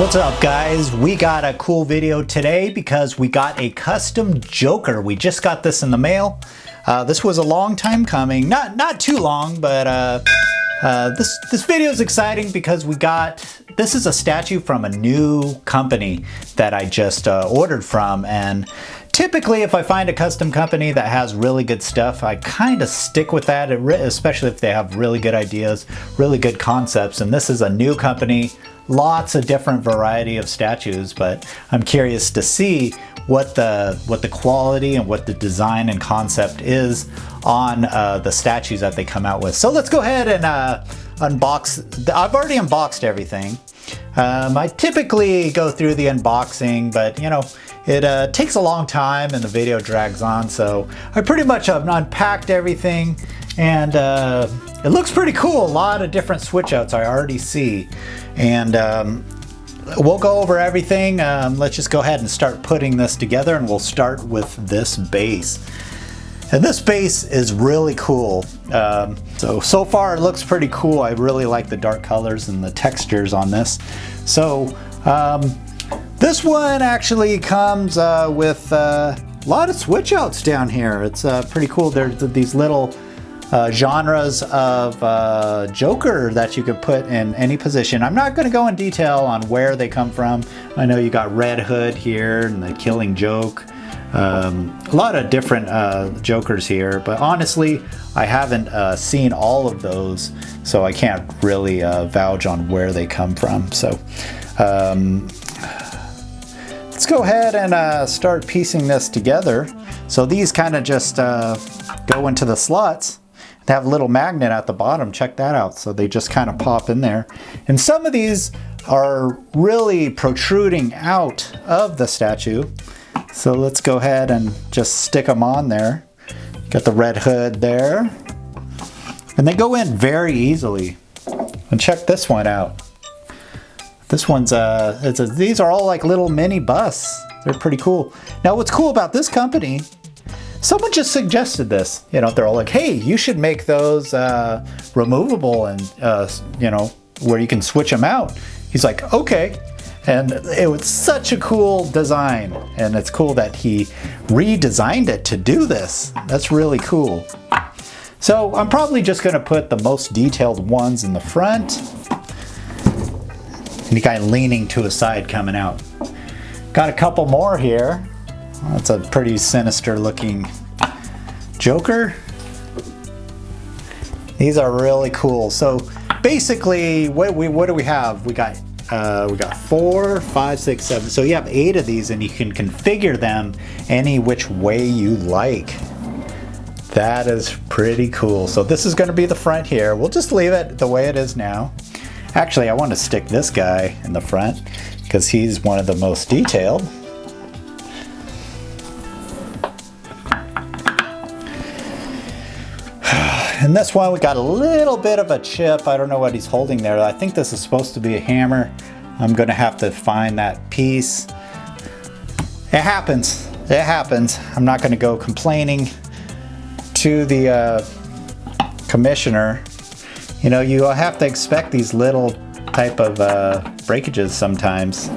What's up, guys? We got a cool video today because we got a custom Joker. We just got this in the mail. This was a long time coming, not too long, but this video is exciting because this is a statue from a new company that I just ordered from, and typically if I find a custom company that has really good stuff, I kind of stick with that, especially if they have really good ideas, really good concepts. And this is a new company, lots of different variety of statues, but I'm curious to see what the quality and what the design and concept is on the statues that they come out with. So let's go ahead and unbox. I've already unboxed everything. I typically go through the unboxing, but you know, it takes a long time and the video drags on, so I pretty much have unpacked everything, and it looks pretty cool. A lot of different switch outs I already see, and we'll go over everything. Let's just go ahead and start putting this together, and we'll start with this base. And this base is really cool. So far it looks pretty cool. I really like the dark colors and the textures on this. So this one actually comes with a lot of switch outs down here. It's pretty cool. There's these little genres of Joker that you could put in any position. I'm not going to go in detail on where they come from. I know you got Red Hood here and the Killing Joke. A lot of different Jokers here, but honestly I haven't seen all of those, so I can't really vouch on where they come from. So let's go ahead and start piecing this together. So these kind of just go into the slots. They have a little magnet at the bottom, check that out. So they just kind of pop in there. And some of these are really protruding out of the statue. So let's go ahead and just stick them on there. Got the Red Hood there. And they go in very easily. And check this one out. This one's, these are all like little mini busts. They're pretty cool. Now what's cool about this company, someone just suggested this. You know, they're all like, hey, you should make those removable and, you know, where you can switch them out. He's like, okay. And it was such a cool design, and it's cool that he redesigned it to do this. That's really cool. So I'm probably just gonna put the most detailed ones in the front. And he kind of leaning to his side coming out. Got a couple more here. That's a pretty sinister looking Joker. These are really cool. So basically, what do we have? We got 4, 5, 6, 7. So you have 8 of these, and you can configure them any which way you like. That is pretty cool. So this is going to be the front here. We'll just leave it the way it is now. Actually, I want to stick this guy in the front because he's one of the most detailed. And this one, we got a little bit of a chip. I don't know what he's holding there. I think this is supposed to be a hammer. I'm gonna have to find that piece. It happens. It happens. I'm not gonna go complaining to the commissioner. You know, you have to expect these little type of breakages sometimes.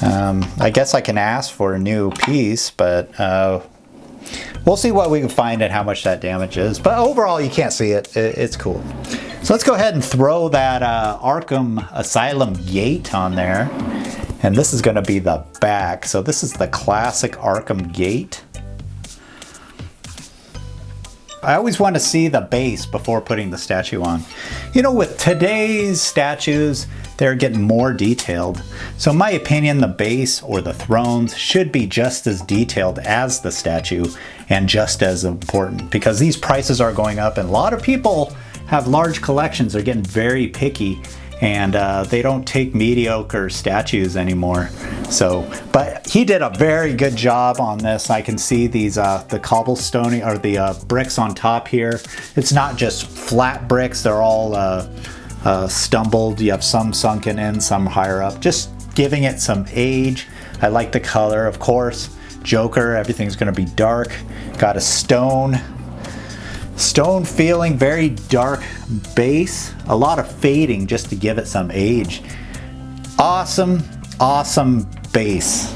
I guess I can ask for a new piece, but we'll see what we can find and how much that damage is. But overall, you can't see it. It's cool. So let's go ahead and throw that Arkham Asylum gate on there. And this is going to be the back. So this is the classic Arkham gate. I always want to see the base before putting the statue on. You know, with today's statues, they're getting more detailed. So in my opinion, the base or the thrones should be just as detailed as the statue and just as important, because these prices are going up and a lot of people have large collections. They're getting very picky, and they don't take mediocre statues anymore. So, but he did a very good job on this. I can see these the cobblestone or the bricks on top here. It's not just flat bricks. They're all stumbled. You have some sunken in, some higher up, just giving it some age. I like the color, of course. Joker, everything's gonna be dark. Got a stone feeling, very dark base. A lot of fading just to give it some age. Awesome, awesome base.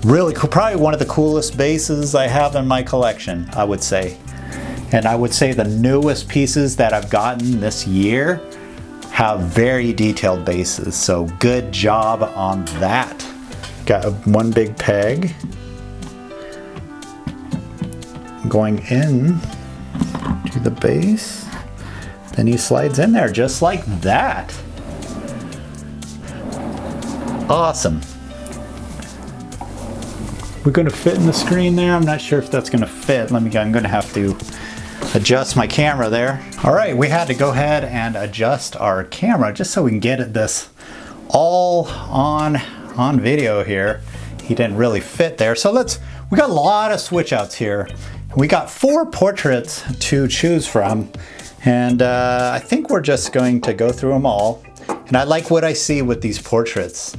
Really cool, probably one of the coolest bases I have in my collection, I would say. And I would say the newest pieces that I've gotten this year have very detailed bases, so good job on that. Got one big peg going in to the base, then he slides in there just like that. Awesome. We're going to fit in the screen there. I'm not sure if that's going to fit. I'm going to have to adjust my camera there. All right, we had to go ahead and adjust our camera just so we can get this all on video here. He didn't really fit there. So we got a lot of switch outs here. We got 4 portraits to choose from. And I think we're just going to go through them all. And I like what I see with these portraits.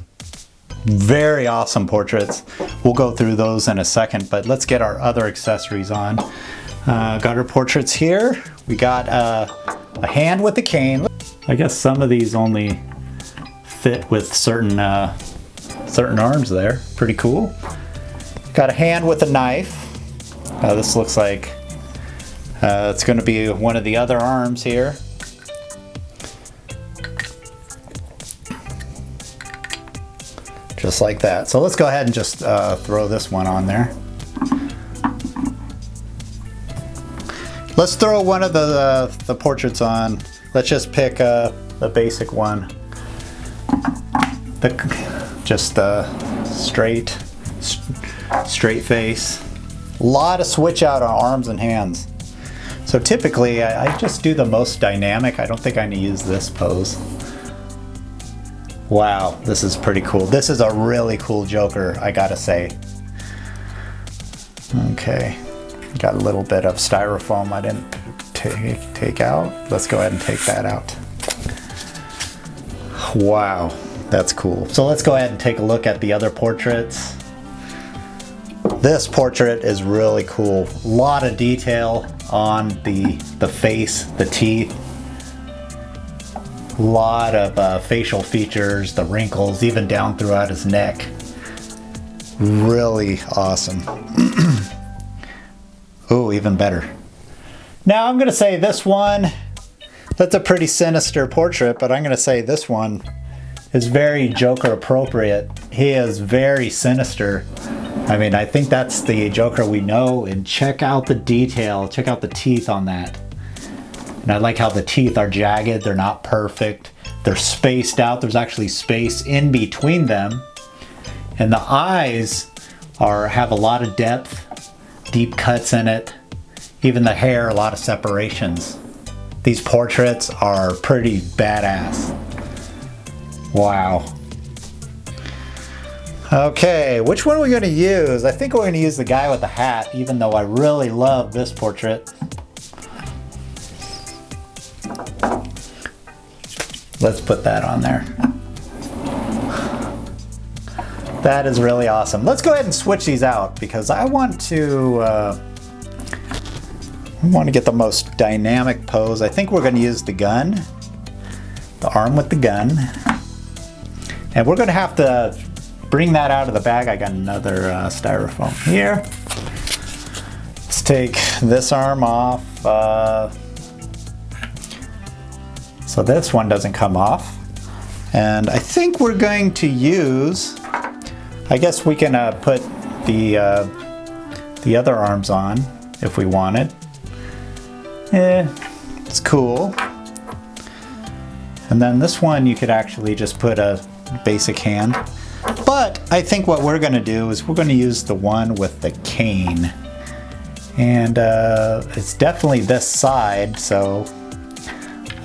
Very awesome portraits. We'll go through those in a second, but let's get our other accessories on. Got our portraits here. We got a hand with a cane. I guess some of these only fit with certain arms there. Pretty cool. Got a hand with a knife. This looks like it's going to be one of the other arms here. Just like that. So let's go ahead and just throw this one on there. Let's throw one of the portraits on. Let's just pick the basic one. Just the straight face. A lot of switch out on arms and hands. So typically I just do the most dynamic. I don't think I need to use this pose. Wow, this is pretty cool. This is a really cool Joker, I gotta say. Okay, got a little bit of styrofoam I didn't take out. Let's go ahead and take that out. Wow, that's cool. So let's go ahead and take a look at the other portraits. This portrait is really cool. A lot of detail on the face, the teeth. A lot of facial features, the wrinkles, even down throughout his neck. Really awesome. Oh, even better. Now I'm gonna say this one, that's a pretty sinister portrait, but I'm gonna say this one is very Joker appropriate. He is very sinister. I mean, I think that's the Joker we know, and check out the detail, check out the teeth on that. And I like how the teeth are jagged, they're not perfect. They're spaced out, there's actually space in between them. And the eyes have a lot of depth, deep cuts in it. Even the hair, a lot of separations. These portraits are pretty badass. Wow. Okay, which one are we gonna use? I think we're gonna use the guy with the hat, even though I really love this portrait. Let's put that on there. That is really awesome. Let's go ahead and switch these out because I want to get the most dynamic pose. I think we're going to use the gun, the arm with the gun. And we're going to have to bring that out of the bag. I got another styrofoam here. Let's take this arm off. So this one doesn't come off. And I think we're going to use, I guess we can put the other arms on if we wanted. It's cool. And then this one you could actually just put a basic hand. But I think what we're going to do is we're going to use the one with the cane. And it's definitely this side, so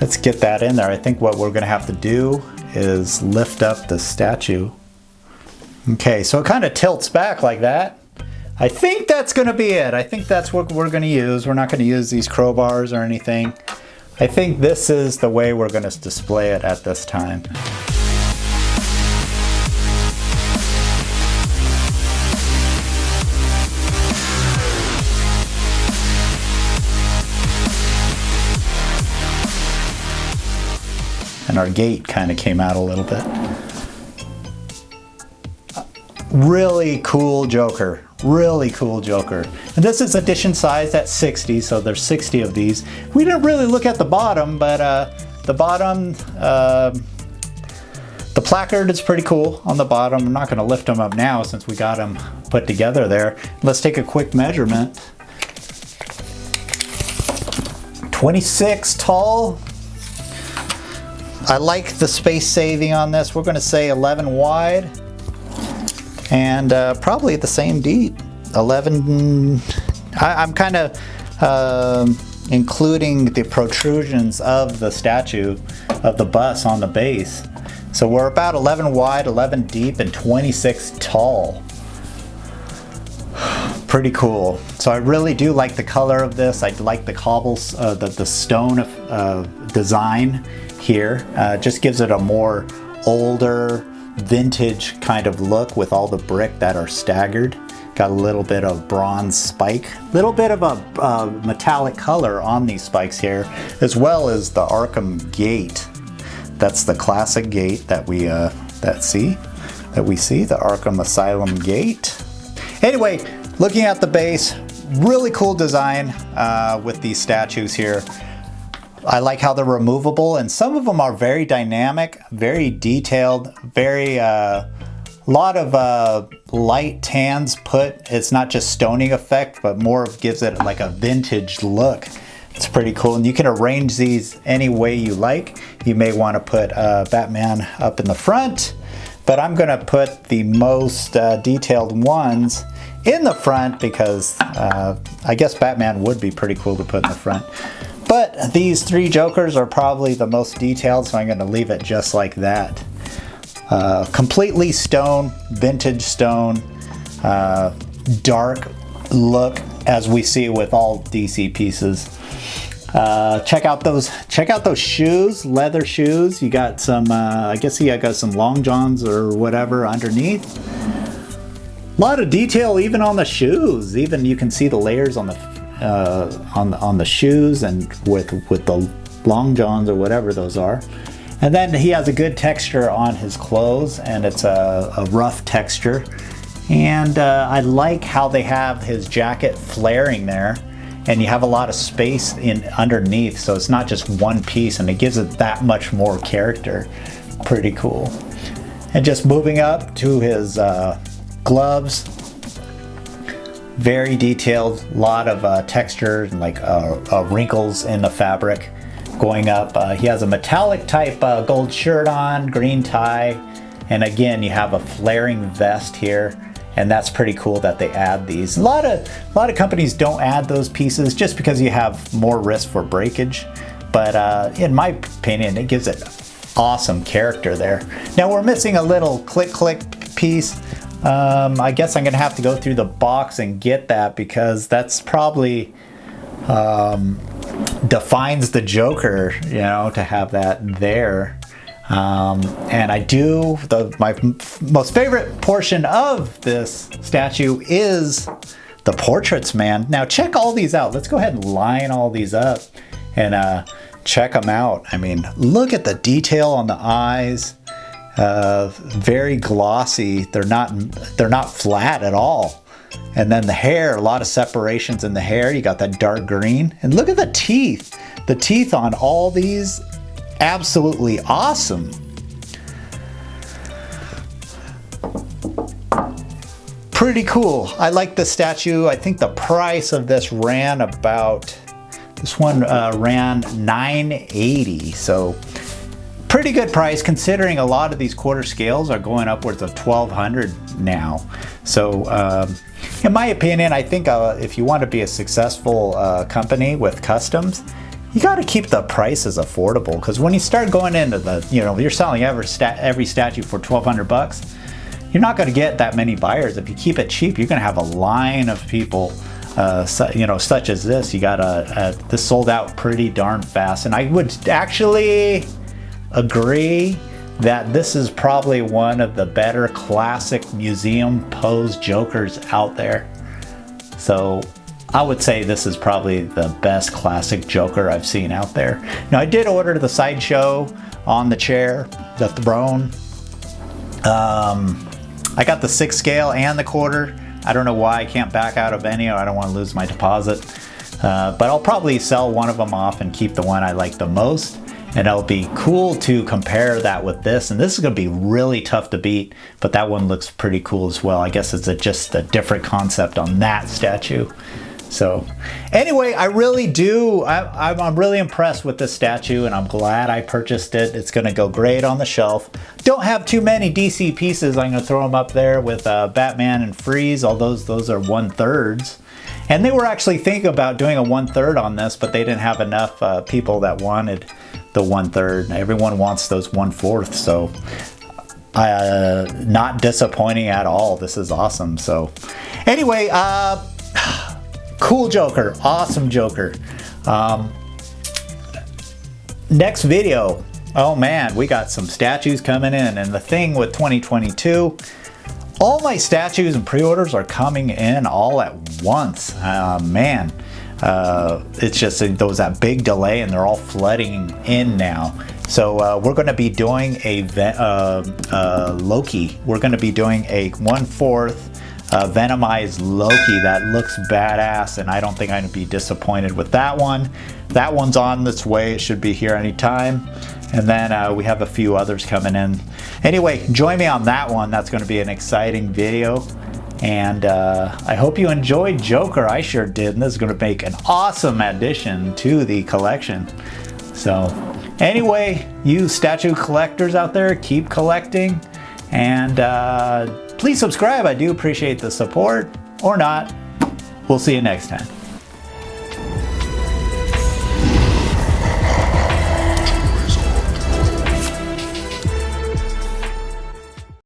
let's get that in there. I think what we're going to have to do is lift up the statue. Okay, so it kind of tilts back like that. I think that's going to be it. I think that's what we're going to use. We're not going to use these crowbars or anything. I think this is the way we're going to display it at this time. And our gate kind of came out a little bit. Really cool Joker. Really cool Joker. And this is edition size at 60, so there's 60 of these. We didn't really look at the bottom, but the bottom, the placard is pretty cool on the bottom. I'm not going to lift them up now since we got them put together there. Let's take a quick measurement. 26 tall. I like the space saving on this. We're going to say 11 wide and probably the same deep. 11. I'm kind of including the protrusions of the statue of the bus on the base. So we're about 11 wide, 11 deep, and 26 tall. Pretty cool. So I really do like the color of this. I like the cobbles, the stone design here. Just gives it a more older, vintage kind of look with all the brick that are staggered. Got a little bit of bronze spike, little bit of a metallic color on these spikes here, as well as the Arkham gate. That's the classic gate that we see, the Arkham Asylum gate. Anyway, looking at the base, really cool design with these statues here. I like how they're removable, and some of them are very dynamic, very detailed, very lot of light tans put. It's not just stoning effect, but more gives it like a vintage look. It's pretty cool, and you can arrange these any way you like. You may want to put Batman up in the front, but I'm going to put the most detailed ones in the front because I guess Batman would be pretty cool to put in the front. But these three Jokers are probably the most detailed, so I'm going to leave it just like that. Completely stone, vintage stone, dark look as we see with all DC pieces. Check out those shoes, leather shoes. You got some, I guess you got some long johns or whatever underneath. A lot of detail even on the shoes. Even you can see the layers on the shoes and with the long johns or whatever those are. And then he has a good texture on his clothes, and it's a rough texture. And I like how they have his jacket flaring there, and you have a lot of space underneath, so it's not just one piece, and it gives it that much more character. Pretty cool. And just moving up to his gloves, very detailed, lot of texture and like wrinkles in the fabric. Going up, he has a metallic type gold shirt on, green tie, and again you have a flaring vest here, and that's pretty cool that they add these. A lot of companies don't add those pieces just because you have more risk for breakage, but in my opinion it gives it awesome character there. Now we're missing a little click piece. I guess I'm gonna have to go through the box and get that because that's probably defines the Joker, you know, to have that there. And I do, my most favorite portion of this statue is the portraits, man. Now check all these out. Let's go ahead and line all these up and check them out. I mean, look at the detail on the eyes. Very glossy. They're not flat at all. And then the hair, a lot of separations in the hair. You got that dark green. And look at the teeth. The teeth on all these, absolutely awesome. Pretty cool. I like the statue. I think the price of this ran about, this one ran $9.80. So pretty good price considering a lot of these quarter scales are going upwards of $1,200 now. So in my opinion, I think if you want to be a successful company with customs, you got to keep the prices affordable, because when you start going into the, you know, you're selling every statue for $1,200, you're not going to get that many buyers. If you keep it cheap, you're going to have a line of people, you know, such as this. You got this sold out pretty darn fast, and I would actually agree that this is probably one of the better classic museum pose Jokers out there. So I would say this is probably the best classic Joker I've seen out there. Now I did order the sideshow on the chair, the throne. I got the 6 scale and the quarter. I don't know why I can't back out of any. I don't want to lose my deposit. But I'll probably sell one of them off and keep the one I like the most. And it'll be cool to compare that with this. And this is going to be really tough to beat, but that one looks pretty cool as well. I guess it's just a different concept on that statue. So anyway, I'm really impressed with this statue, and I'm glad I purchased it. It's going to go great on the shelf. Don't have too many DC pieces. I'm going to throw them up there with Batman and Freeze. All those are 1/3. And they were actually thinking about doing a 1/3 on this, but they didn't have enough people that wanted the 1/3. Everyone wants those 1/4. So not disappointing at all. This is awesome. So anyway, cool Joker, awesome Joker. Next video, oh man, we got some statues coming in, and the thing with 2022, all my statues and pre-orders are coming in all at once. Man, it's just that big delay, and they're all flooding in now. So we're going to be doing a Loki. We're going to be doing a 1/4 Venomized Loki that looks badass, and I don't think I'm going to be disappointed with that one. That one's on its way. It should be here anytime. And then we have a few others coming in. Anyway, join me on that one. That's going to be an exciting video. And I hope you enjoyed Joker. I sure did. And this is going to make an awesome addition to the collection. So anyway, you statue collectors out there, keep collecting. And please subscribe. I do appreciate the support. Or not. We'll see you next time.